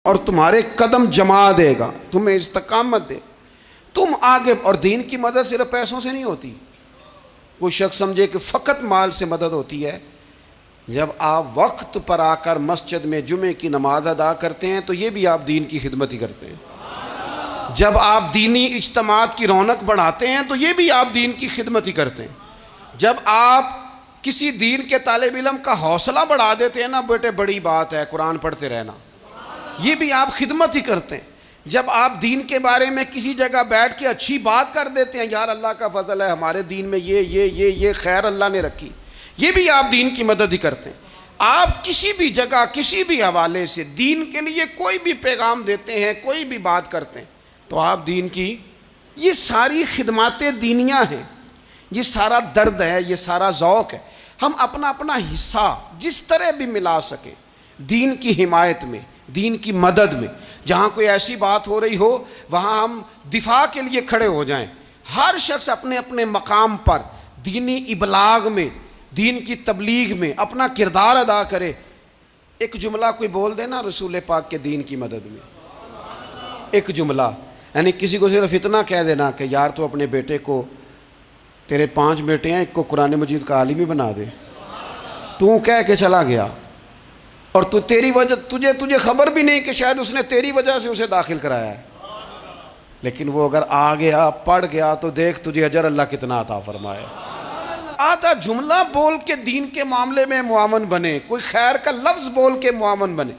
और तुम्हारे कदम जमा देगा, तुम्हें इस्तकामत दे, तुम आगे। और दीन की मदद सिर्फ पैसों से नहीं होती। कोई शख्स समझे कि फ़कत माल से मदद होती है। जब आप वक्त पर आकर मस्जिद में जुमे की नमाज अदा करते हैं तो ये भी आप दीन की खिदमत ही करते हैं। जब आप दीनी इज्तिमात की रौनक बढ़ाते हैं तो ये भी आप दीन की खिदमत ही करते हैं। जब आप किसी दीन के तालिब इल्म का हौसला बढ़ा देते हैं ना, बेटे बड़ी बात है कुरान पढ़ते रहना, ये भी आप खिदमत ही करते हैं। जब आप दीन के बारे में किसी जगह बैठ के अच्छी बात कर देते हैं, यार अल्लाह का फजल है हमारे दीन में ये खैर अल्लाह ने रखी, ये भी आप दीन की मदद ही करते हैं। आप किसी भी जगह किसी भी हवाले से दीन के लिए कोई भी पैगाम देते हैं, कोई भी बात करते हैं, तो आप दीन की ये सारी खिदमतें दीनिया हैं। ये सारा दर्द है, ये सारा ज़ौक़ है। हम अपना अपना हिस्सा जिस तरह भी मिला सके दीन की हिमायत में, दीन की मदद में। जहाँ कोई ऐसी बात हो रही हो वहाँ हम दिफा के लिए खड़े हो जाएं। हर शख्स अपने अपने मकाम पर दीनी इबलाग में, दीन की तबलीग में अपना किरदार अदा करे। एक जुमला कोई बोल देना रसूल पाक के दीन की मदद में, एक जुमला, यानी किसी को सिर्फ इतना कह देना कि यार तो अपने बेटे को, तेरे 5 बेटे हैं, एक को कुरान मजीद का आलिम ही बना दे। तू कह के चला गया और तू तेरी वजह तुझे खबर भी नहीं कि शायद उसने तेरी वजह से उसे दाखिल कराया है। लेकिन वो अगर आ गया, पढ़ गया, तो देख तुझे अजर अल्लाह कितना अता फरमाए। आधा जुमला बोल के दीन के मामले में मुआवन बने, कोई खैर का लफ्ज़ बोल के मुआवन बने।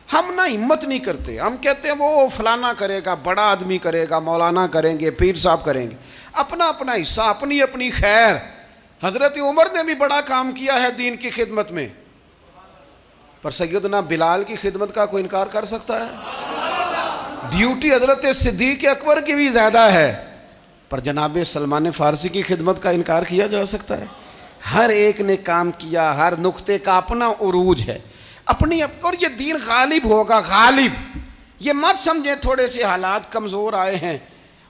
हम ना हिम्मत नहीं करते, हम कहते हैं वो फलाना करेगा, बड़ा आदमी करेगा, मौलाना करेंगे, पीर साहब करेंगे। अपना अपना हिस्सा, अपनी अपनी खैर। हज़रत उमर ने भी बड़ा काम किया है दीन की खिदमत में, पर सैयदना बिलाल की खिदमत का कोई इनकार कर सकता है? ड्यूटी हज़रत सिद्दीक़ अकबर की भी ज़्यादा है, पर जनाब सलमान फ़ारसी की खिदमत का इनकार किया जा सकता है? हर एक ने काम किया, हर नुक्ते का अपना उरूज है, अपनी। और ये दीन गालिब होगा, गालिब। ये मत समझें थोड़े से हालात कमज़ोर आए हैं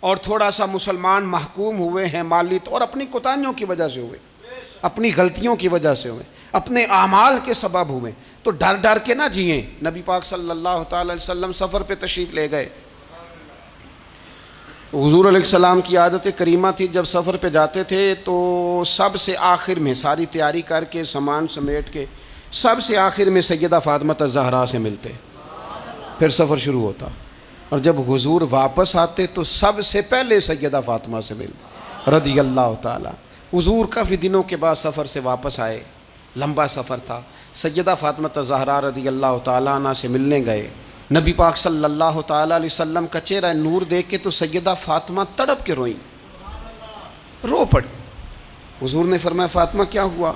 और थोड़ा सा मुसलमान महकूम हुए हैं माली तौर, अपनी कोताहियों की वजह से हुए, अपनी गलतियों की वजह से हुए, अपने आमाल के सबब हुए, तो डर डर के ना जिए। नबी पाक सल्लल्लाहु अलैहि वसल्लम सफ़र पे तशरीफ़ ले गए। हुज़ूर अलैहिस्सलाम की आदत करीमा थी, जब सफ़र पे जाते थे तो सबसे आखिर में सारी तैयारी करके सामान समेट के सबसे आखिर में सैयदा फ़ातिमा ज़हरा से मिलते, फिर सफ़र शुरू होता। और जब हुज़ूर वापस आते तो सबसे पहले सैयदा फ़ातिमा से मिलते रज़ी अल्लाह ताला। हुज़ूर काफ़ी दिनों के बाद सफ़र से वापस आए, लंबा सफ़र था। सैयदा फ़ातिमा ज़हरा रज़ी अल्लाह ताला अन्हा से मिलने गए। नबी पाक सल्लल्लाहु ताला अलैहि वसल्लम का चेहरा नूर देख के तो सैयदा फ़ातिमा तड़प के रोईं, रो पड़ी। हुज़ूर ने फरमाया फ़ातिमा क्या हुआ?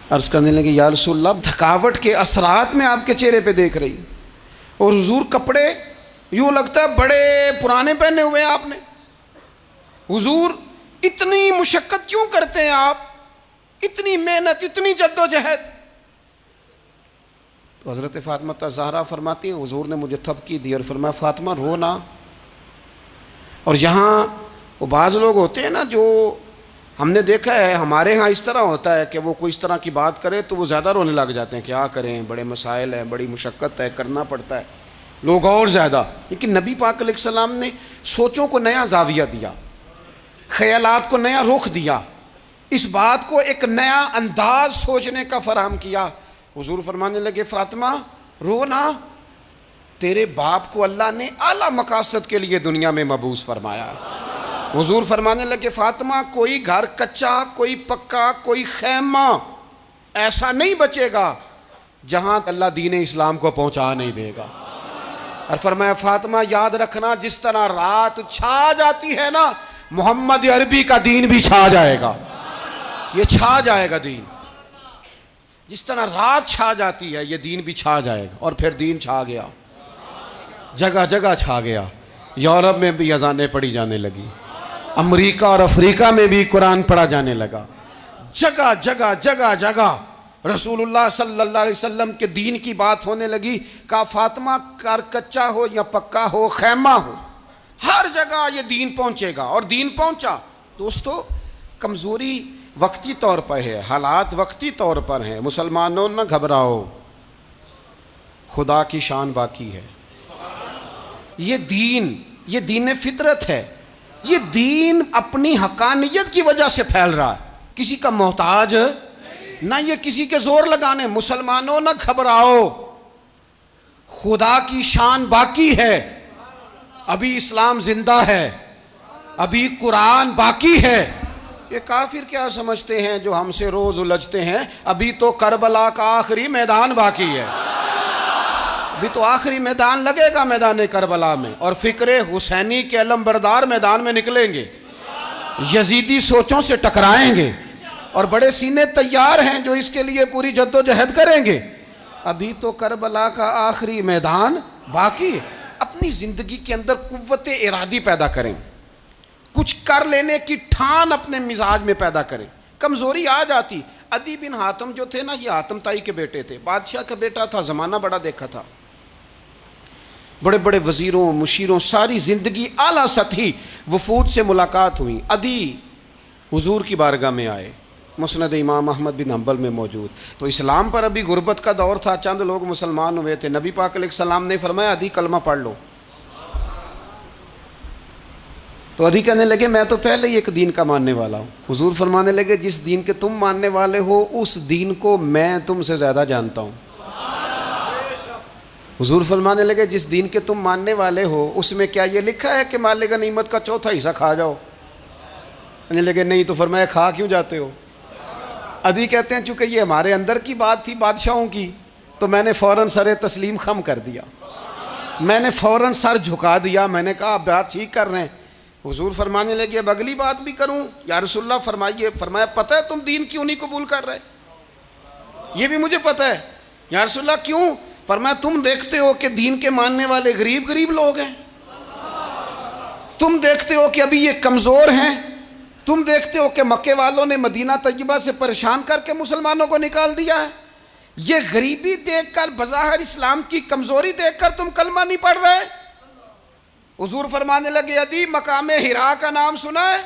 अर्ज़ करने लगे या रसूलल्लाह, थकावट के असरात में आपके चेहरे पे देख रही। और हुज़ूर कपड़े यूँ लगता है बड़े पुराने पहने हुए हैं आपने। हुज़ूर इतनी मुशक्क़त क्यों करते हैं आप, इतनी मेहनत, इतनी जद्दोजहद? तो हज़रत फ़ातिमा ज़हरा फरमाती हैं हुज़ूर ने मुझे थपकी दी और फरमाया फ़ातिमा रो ना। और यहाँ वो बाज़ लोग होते हैं ना, जो हमने देखा है हमारे यहाँ इस तरह होता है कि वो कोई इस तरह की बात करे तो वो ज़्यादा रोने लग जाते हैं, क्या करें, बड़े मसाइल हैं, बड़ी मुशक्क़त है, करना पड़ता है, लोग और ज़्यादा। लेकिन नबी पाक अलैहिस्सलाम ने सोचों को नया जाविया दिया, ख़यालात को नया रुख दिया, इस बात को एक नया अंदाज सोचने का फराहम किया। हुज़ूर फरमाने लगे फ़ातिमा रो ना, तेरे बाप को अल्लाह ने आला मकासद के लिए दुनिया में मबूस फरमाया। हुज़ूर फरमाने लगे फ़ातिमा कोई घर कच्चा, कोई पक्का, कोई खैमा ऐसा नहीं बचेगा जहाँ अल्लाह दीन इस्लाम को पहुँचा नहीं देगा। और फरमाया फ़ातिमा याद रखना, जिस तरह रात छा जाती है ना, मोहम्मद अरबी का दीन भी छा जाएगा, ये छा जाएगा दीन। जिस तरह रात छा जाती है ये दीन भी छा जाएगा। और फिर दीन छा गया, जगह जगह छा गया। यूरोप में भी अज़ानें पढ़ी जाने लगी, अमेरिका और अफ्रीका में भी कुरान पढ़ा जाने लगा। जगह जगह जगह जगह रसूलुल्लाह सल्लल्लाहु अलैहि वसल्लम के दीन की बात होने लगी। कहा फ़ातिमा कार कच्चा हो या पक्का हो, खैमा हो, हर जगह ये दीन पहुँचेगा। और दीन पहुँचा। दोस्तों कमज़ोरी वक्ती तौर पर है, हालात वक्ती तौर पर हैं। मुसलमानों न घबराओ, खुदा की शान बाकी है। ये दीन फितरत है। ये दीन अपनी हकानियत की वजह से फैल रहा है, किसी का मोहताज ना, ये किसी के जोर लगाने। मुसलमानों ना घबराओ, खुदा की शान बाकी है, अभी इस्लाम जिंदा है, अभी कुरान बाकी है। ये काफिर क्या समझते हैं जो हमसे रोज उलझते हैं, अभी तो करबला का आखिरी मैदान बाकी है, अभी तो आखिरी मैदान लगेगा मैदान करबला में, और फिक्रे हुसैनी के अलमबरदार मैदान में निकलेंगे, यजीदी सोचों से टकराएंगे, और बड़े सीने तैयार हैं जो इसके लिए पूरी जद्दोजहद करेंगे। अभी तो करबला का आखिरी मैदान बाकी है। अपनी जिंदगी के अंदर कुव्वत इरादी पैदा करें, कुछ कर लेने की ठान अपने मिजाज में पैदा करें। कमजोरी आ जाती। अदी बिन हातम जो थे ना, ये हातम ताई के बेटे थे, बादशाह का बेटा था, जमाना बड़ा देखा था, बड़े बड़े वजीरों मुशीरों, सारी जिंदगी आला सतही वफूद से मुलाकात हुई। अदी हुजूर की बारगाह में आए, मुस्नद इमाम अहमद बिन हंबल में मौजूद। तो इस्लाम पर अभी गुर्बत का दौर था, चंद लोग मुसलमान हुए थे। नबी पाक अलैहिस्सलाम ने फरमाया अदी कलमा पढ़ लो। तो अदी कहने लगे मैं तो पहले ही एक दीन का मानने वाला हूँ। हुजूर फरमाने लगे जिस दीन के तुम मानने वाले हो उस दीन को मैं तुमसे ज़्यादा जानता हूँ। हुजूर फरमाने लगे जिस दीन के तुम मानने वाले हो उसमें क्या ये लिखा है कि माले गनीमत का चौथा हिस्सा खा जाओ? कहने लगे नहीं। तो फरमाया खा क्यों जाते हो? अदी कहते हैं चूँकि ये हमारे अंदर की बात थी बादशाहों की, तो मैंने फ़ौरन सर तस्लीम खम कर दिया, मैंने फ़ौरन सर झुका दिया। मैंने कहा आप बात ठीक कर रहे हैं। हुजूर फरमाने लगे अब अगली बात भी करूं या रसूलुल्लाह फरमाइए। फरमाया पता है तुम दीन क्यों नहीं कबूल कर रहे? ये भी मुझे पता है। या रसूलुल्लाह क्यों? फरमाया तुम देखते हो कि दीन के मानने वाले गरीब गरीब लोग हैं, तुम देखते हो कि अभी ये कमज़ोर हैं, तुम देखते हो कि मक्के वालों ने मदीना तय्यबा से परेशान करके मुसलमानों को निकाल दिया है। ये गरीबी देखकर, बज़ाहिर इस्लाम की कमज़ोरी देखकर तुम कलमा नहीं पढ़ रहे। हुजूर फरमाने लगे अदी मकामे हिरा का नाम सुना है?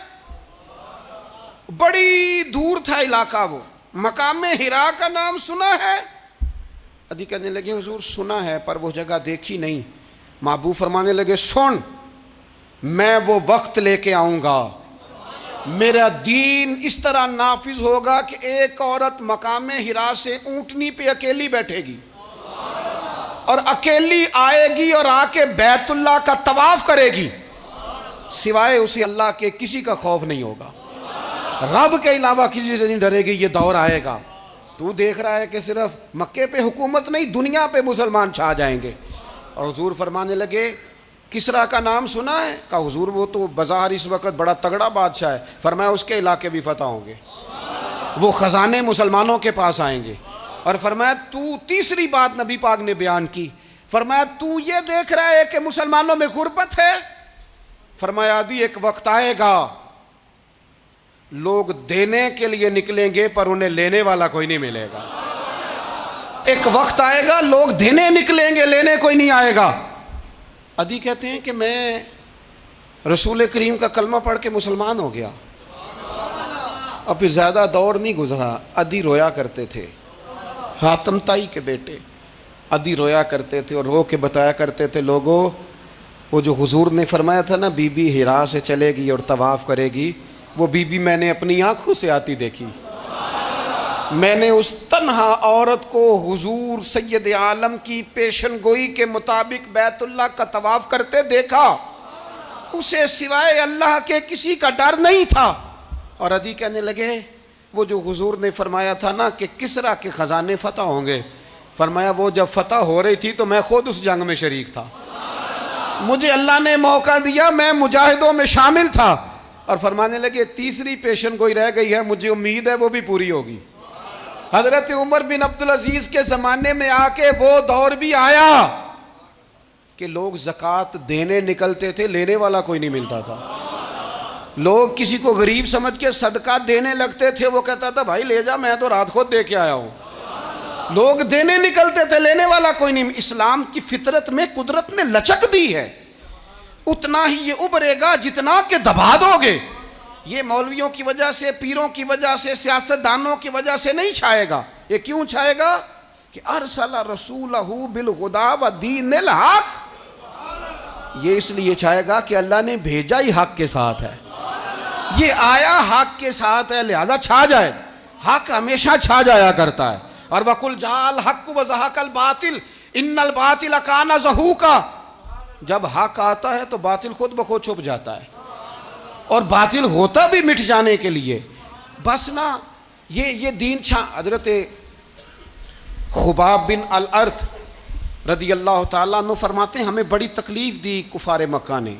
बड़ी दूर था इलाका वो, मकामे हिरा का नाम सुना है? अदी कहने लगे हुजूर सुना है पर वो जगह देखी नहीं। महबूब फरमाने लगे सुन, मैं वो वक्त लेके आऊँगा, मेरा दीन इस तरह नाफिज होगा कि एक औरत मकामे हिरा से ऊँटनी पे अकेली बैठेगी और अकेली आएगी और आके बैतुल्लाह का तवाफ करेगी, सिवाय उसे अल्लाह के किसी का खौफ नहीं होगा, रब के अलावा किसी से नहीं डरेगी। ये दौर आएगा। तू देख रहा है कि सिर्फ मक्के पे हुकूमत नहीं दुनिया पे मुसलमान छा जाएंगे। और हुजूर फरमाने लगे किसरा का नाम सुना है? कहा हुजूर वो तो बाजार इस वक्त बड़ा तगड़ा बादशाह है। फरमाया उसके इलाके भी फतह होंगे, वो ख़जाने मुसलमानों के पास आएंगे। और फरमाया तू, तीसरी बात नबी पाक ने बयान की, फरमाया तू ये देख रहा है कि मुसलमानों में गुर्बत है? फरमाया आदि एक वक्त आएगा लोग देने के लिए निकलेंगे पर उन्हें लेने वाला कोई नहीं मिलेगा। एक वक्त आएगा लोग देने निकलेंगे, लेने कोई नहीं आएगा। अदी कहते हैं कि मैं रसूल करीम का कलमा पढ़ के मुसलमान हो गया। अब फिर ज़्यादा दौर नहीं गुजरा, अदी रोया करते थे, हातम ताई के बेटे अदी रोया करते थे और रो के बताया करते थे लोगों वो जो हुजूर ने फरमाया था ना बीबी हिरा से चलेगी और तवाफ़ करेगी, वो बीबी मैंने अपनी आँखों से आती देखी। मैंने उस तन्हा औरत को हुजूर सैयद आलम की पेशन गोई के मुताबिक बैतुल्लाह का तवाफ़ करते देखा, उसे सिवाय अल्लाह के किसी का डर नहीं था। और अदी कहने लगे वो जो हुजूर ने फरमाया था ना कि किसरा के ख़जाने फ़तह होंगे, फरमाया वो जब फ़तह हो रही थी तो मैं खुद उस जंग में शरीक था, मुझे अल्लाह ने मौका दिया, मैं मुजाहिदों में शामिल था। और फरमाने लगे तीसरी पेशन गोई रह गई है, मुझे उम्मीद है वो भी पूरी होगी। हज़रत उमर बिन अब्दुल अजीज़ के ज़माने में आके वो दौर भी आया कि लोग ज़कात देने निकलते थे, लेने वाला कोई नहीं मिलता था। लोग किसी को गरीब समझ के सदका देने लगते थे, वो कहता था भाई ले जा, मैं तो रात खुद दे के आया हूँ। लोग देने निकलते थे, लेने वाला कोई नहीं। इस्लाम की फितरत में कुदरत ने लचक दी है, उतना ही ये उभरेगा जितना के दबा दोगे। ये मौलवियों की वजह से, पीरों की वजह से, सियासतदानों की वजह से नहीं छाएगा। ये क्यों छाएगा कि अरसला रसूलहू बिल हुदा व दीनिल हक, ये इसलिए छाएगा कि अल्लाह ने भेजा ही हक के साथ है, ये आया हक के साथ है, लिहाजा छा जाए। हक हमेशा छा जाया करता है। और वकुल जाल हक व ज़हकल बातिल इन्नल बातिल काना ज़हूका, जब हक आता है तो बातिल खुद ब खुद छुप जाता है, और बातिल होता भी मिट जाने के लिए। बस ना ये दीन छा। हजरत खुबाब बिन अल अर्थ रदी अल्लाह ताला अन्हु फरमाते हैं, हमें बड़ी तकलीफ़ दी कुफार मक्का ने,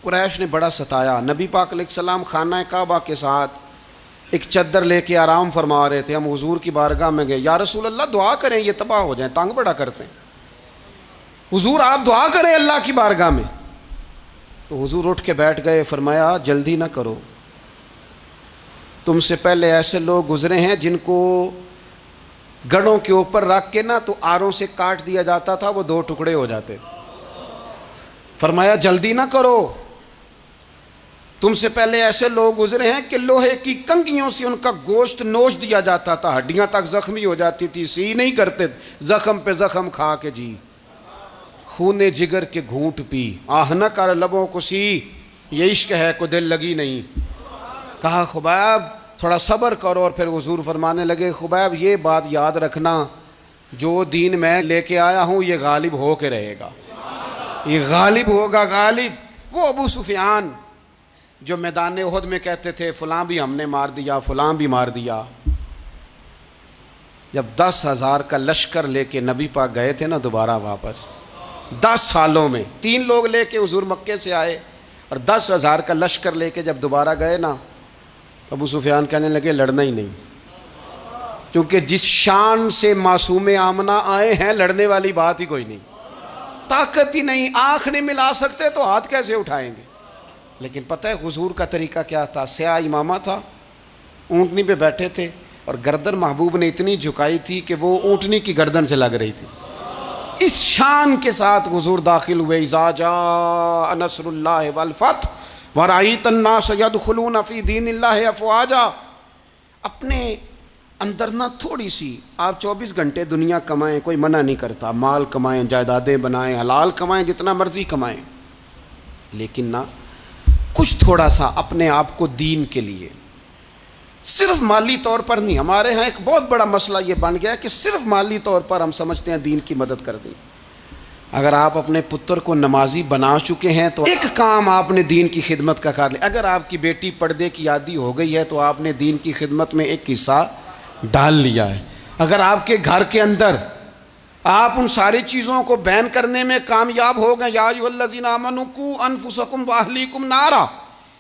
कुरैश ने बड़ा सताया। नबी पाक अलैहिस्सलाम खाना काबा के साथ एक चद्दर लेके आराम फरमा रहे थे। हम हुजूर की बारगाह में गए, या रसूल अल्लाह दुआ करें ये तबाह हो जाए, तंग बड़ा करते हैं, हुजूर आप दुआ करें अल्लाह की बारगाह में। तो हुजूर उठ के बैठ गए, फरमाया जल्दी ना करो, तुमसे पहले ऐसे लोग गुजरे हैं जिनको गढ़ों के ऊपर रख के ना तो आरों से काट दिया जाता था, वो 2 टुकड़े हो जाते थे। फरमाया जल्दी ना करो, तुमसे पहले ऐसे लोग गुजरे हैं कि लोहे की कंगियों से उनका गोश्त नोच दिया जाता था, हड्डियां तक जख्मी हो जाती थी, सी नहीं करते, जख्म पे जख्म खा के जी खूने जिगर के घूंट पी, आह न कर लबों को सी, ये इश्क है को दिल लगी नहीं। कहा खुबैब थोड़ा सब्र करो, और फिर हुजूर फरमाने लगे, खुबैब ये बात याद रखना, जो दीन मैं लेके आया हूँ ये गालिब हो के रहेगा, ये गालिब होगा, गालिब। वो अबू सुफियान जो मैदान उहद में कहते थे फ़लाँ भी हमने मार दिया, फ़लाँ भी मार दिया, जब 10,000 का लश्कर लेके नबी पाक गए थे ना दोबारा वापस, 10 सालों में 3 लोग लेके हुजूर मक्के से आए, और 10,000 का लश्कर लेके जब दोबारा गए ना, अबू सुफियान कहने लगे लड़ना ही नहीं, क्योंकि जिस शान से मासूम आमना आए हैं लड़ने वाली बात ही कोई नहीं, ताकत ही नहीं, आँख नहीं मिला सकते तो हाथ कैसे उठाएंगे। लेकिन पता है हुजूर का तरीका क्या था, स्याह इमामा था, ऊँटनी पे बैठे थे, और गर्दन महबूब ने इतनी झुकाई थी कि वो ऊँटनी की गर्दन से लग रही थी। इस शान के साथ हुजूर दाखिल हुए, इज़ा जाअ नस्रुल्लाहि वल फतह व रअयतन नास यदखुलून फी दीनिल्लाहि अफ़वाजा। अपने अंदर ना थोड़ी सी आप 24 घंटे दुनिया कमाएं, कोई मना नहीं करता, माल कमाएं, जायदादें बनाएं, हलाल कमाएं, जितना मर्जी कमाएं, लेकिन ना कुछ थोड़ा सा अपने आप को दीन के लिए, सिर्फ माली तौर पर नहीं। हमारे यहाँ एक बहुत बड़ा मसला ये बन गया है कि सिर्फ माली तौर पर हम समझते हैं दीन की मदद कर दी। अगर आप अपने पुत्र को नमाजी बना चुके हैं तो एक काम आपने दीन की खिदमत का कर लिया। अगर आपकी बेटी पर्दे की आदी हो गई है तो आपने दीन की खिदमत में एक हिस्सा डाल लिया है। अगर आपके घर के अंदर आप उन सारी चीज़ों को बैन करने में कामयाब हो गए, या अय्युहल्लज़ीना आमनू कू अनफुसकुम व अहलीकुम नारा,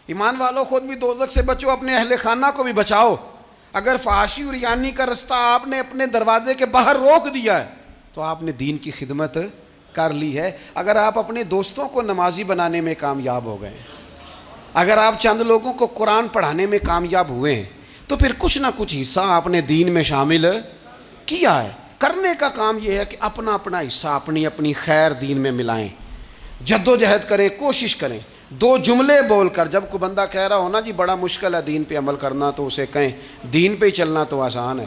ईमान वालों खुद भी दोज़ख से बचो, अपने अहले खाना को भी बचाओ। अगर फ़ाहिशी और यानी का रास्ता आपने अपने दरवाजे के बाहर रोक दिया है तो आपने दीन की खिदमत कर ली है। अगर आप अपने दोस्तों को नमाजी बनाने में कामयाब हो गए, अगर आप चंद लोगों को कुरान पढ़ाने में कामयाब हुए हैं, तो फिर कुछ ना कुछ हिस्सा आपने दीन में शामिल किया है। करने का काम यह है कि अपना अपना हिस्सा अपनी अपनी खैर दीन में मिलाएं, जद्दोजहद करें, कोशिश करें। 2 जुमले बोलकर, जब कोई बंदा कह रहा हो ना जी बड़ा मुश्किल है दीन पे अमल करना, तो उसे कहें दीन पे चलना तो आसान है,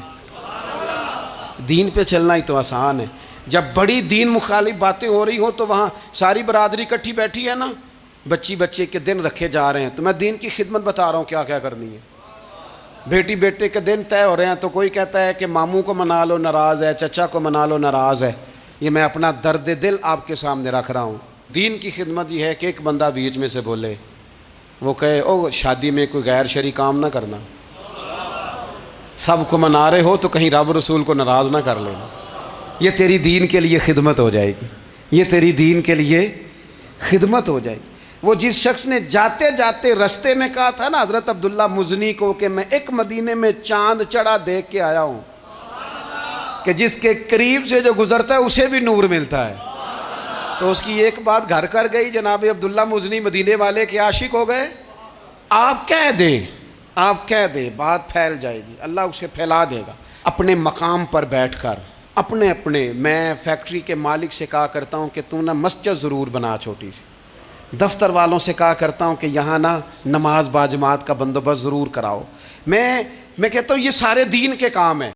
दीन पे चलना ही तो आसान है। जब बड़ी दीन मुखालिफ बातें हो रही हो तो वहाँ सारी बरादरी इकट्ठी बैठी है ना, बच्चे के दिन रखे जा रहे हैं, तो मैं दीन की खिदमत बता रहा हूँ क्या क्या करनी है। बेटी बेटे के दिन तय हो रहे हैं तो कोई कहता है कि मामू को मना लो नाराज़ है, चचा को मना लो नाराज़ है। ये मैं अपना दर्द दिल आपके सामने रख रहा हूँ। दीन की खिदमत ये है कि एक बंदा बीच में से बोले, वो कहे ओ शादी में कोई गैर शरी काम ना करना, सबको मना रहे हो तो कहीं रब रसूल को नाराज़ ना कर लेना। ये तेरी दीन के लिए खिदमत हो जाएगी, ये तेरी दीन के लिए खिदमत हो जाएगी। वो जिस शख्स ने जाते जाते रास्ते में कहा था ना हज़रत अब्दुल्ला मुज़नी को कि मैं एक मदीने में चांद चढ़ा देख के आया हूँ, कि जिसके करीब से जो गुज़रता है उसे भी नूर मिलता है, तो उसकी एक बात घर कर गई, जनाब अब्दुल्ला मुज़नी मदीने वाले के आशिक हो गए। आप कह दें, आप कह दें, बात फैल जाएगी, अल्लाह उसे फैला देगा। अपने मकाम पर बैठकर अपने अपने, मैं फैक्ट्री के मालिक से कहा करता हूँ कि तू ना मस्जिद ज़रूर बना छोटी सी, दफ्तर वालों से कहा करता हूँ कि यहाँ ना नमाज बाजमात का बंदोबस्त ज़रूर कराओ। मैं कहता हूँ ये सारे दीन के काम हैं।